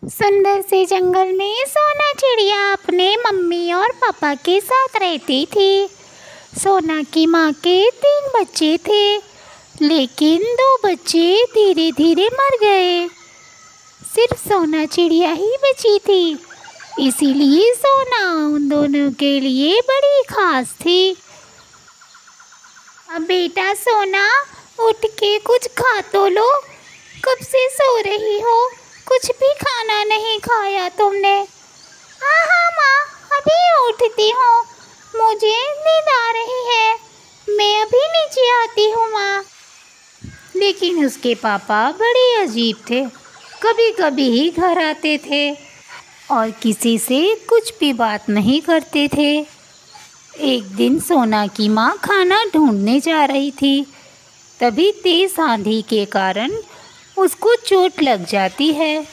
सुंदर से जंगल में सोना चिड़िया अपने मम्मी और पापा के साथ रहती थी। सोना की माँ के 3 बच्चे थे, लेकिन 2 बच्चे धीरे धीरे मर गए। सिर्फ सोना चिड़िया ही बची थी, इसीलिए सोना उन दोनों के लिए बड़ी खास थी। अब बेटा सोना, उठ के कुछ खा तो लो। कब से सो रही हो, कुछ भी खाना नहीं खाया तुमने। हाँ हाँ माँ, अभी उठती हूँ, मुझे नींद आ रही है, मैं अभी नीचे आती हूँ माँ। लेकिन उसके पापा बड़े अजीब थे, कभी कभी ही घर आते थे और किसी से कुछ भी बात नहीं करते थे। एक दिन सोना की माँ खाना ढूंढने जा रही थी, तभी तेज आंधी के कारण उसको चोट लग जाती है।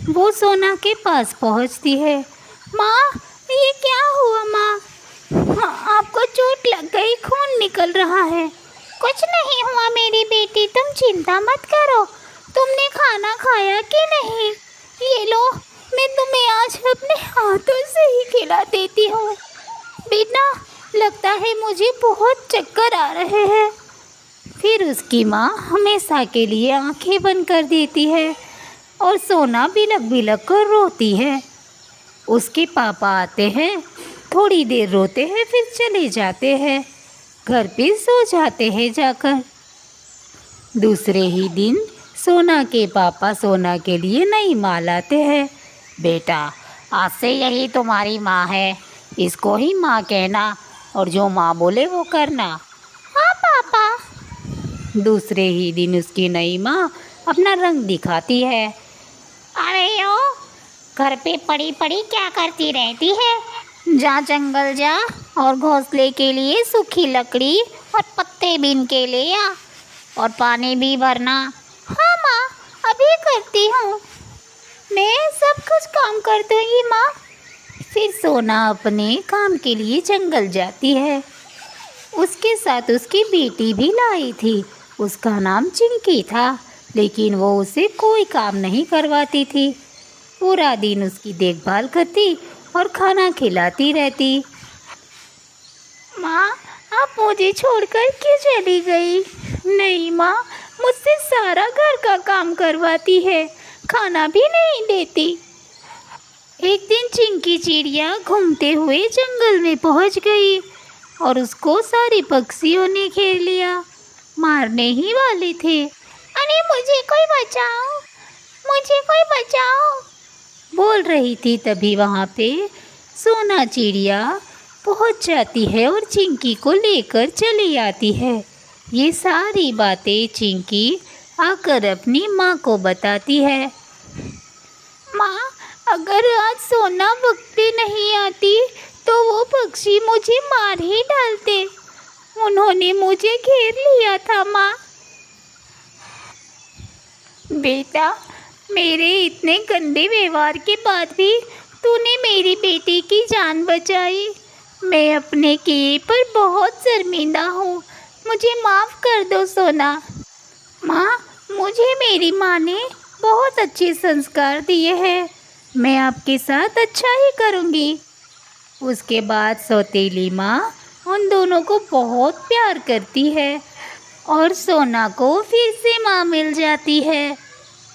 वो सोना के पास पहुंचती है। माँ, ये क्या हुआ माँ? हाँ, आपको चोट लग गई, खून निकल रहा है। कुछ नहीं हुआ मेरी बेटी, तुम चिंता मत करो। तुमने खाना खाया कि नहीं? ये लो, मैं तुम्हें आज अपने हाथों से ही खिला देती हूँ। बेटा, लगता है मुझे बहुत चक्कर आ रहे हैं। फिर उसकी माँ हमेशा के लिए आंखें बंद कर देती है और सोना बिलक बिलक कर रोती है। उसके पापा आते हैं, थोड़ी देर रोते हैं, फिर चले जाते हैं, घर पे सो जाते हैं जाकर। दूसरे ही दिन सोना के पापा सोना के लिए नई माँ लाते हैं। बेटा, आज से यही तुम्हारी माँ है, इसको ही माँ कहना और जो माँ बोले वो करना। हाँ पापा। दूसरे ही दिन उसकी नई माँ अपना रंग दिखाती है। अरे यो, घर पे पड़ी पड़ी क्या करती रहती है? जा जंगल जा और घोंसले के लिए सूखी लकड़ी और पत्ते बीन के ले आ और पानी भी भरना। हाँ माँ, अभी करती हूँ, मैं सब कुछ काम कर दूँगी माँ। फिर सोना अपने काम के लिए जंगल जाती है। उसके साथ उसकी बेटी भी लाई थी, उसका नाम चिंकी था, लेकिन वो उसे कोई काम नहीं करवाती थी। पूरा दिन उसकी देखभाल करती और खाना खिलाती रहती। माँ, आप मुझे छोड़कर क्यों चली गई? नहीं माँ, मुझसे सारा घर का काम करवाती है, खाना भी नहीं देती। एक दिन चिंकी चिड़िया घूमते हुए जंगल में पहुँच गई और उसको सारे पक्षियों ने घेर लिया, मारने ही वाले थे। अरे मुझे कोई बचाओ, मुझे कोई बचाओ, बोल रही थी। तभी वहाँ पे सोना चिड़िया पहुँच जाती है और चिंकी को लेकर चली आती है। ये सारी बातें चिंकी आकर अपनी माँ को बताती है। माँ, अगर आज सोना वक्त पे नहीं आती तो वो पक्षी मुझे मार ही डालते, उन्होंने मुझे घेर लिया था माँ। बेटा, मेरे इतने गंदे व्यवहार के बाद भी तूने मेरी बेटी की जान बचाई। मैं अपने किए पर बहुत शर्मिंदा हूँ, मुझे माफ़ कर दो सोना। माँ, मुझे मेरी माँ ने बहुत अच्छे संस्कार दिए हैं, मैं आपके साथ अच्छा ही करूँगी। उसके बाद सौतेली माँ उन दोनों को बहुत प्यार करती है और सोना को फिर से माँ मिल जाती है।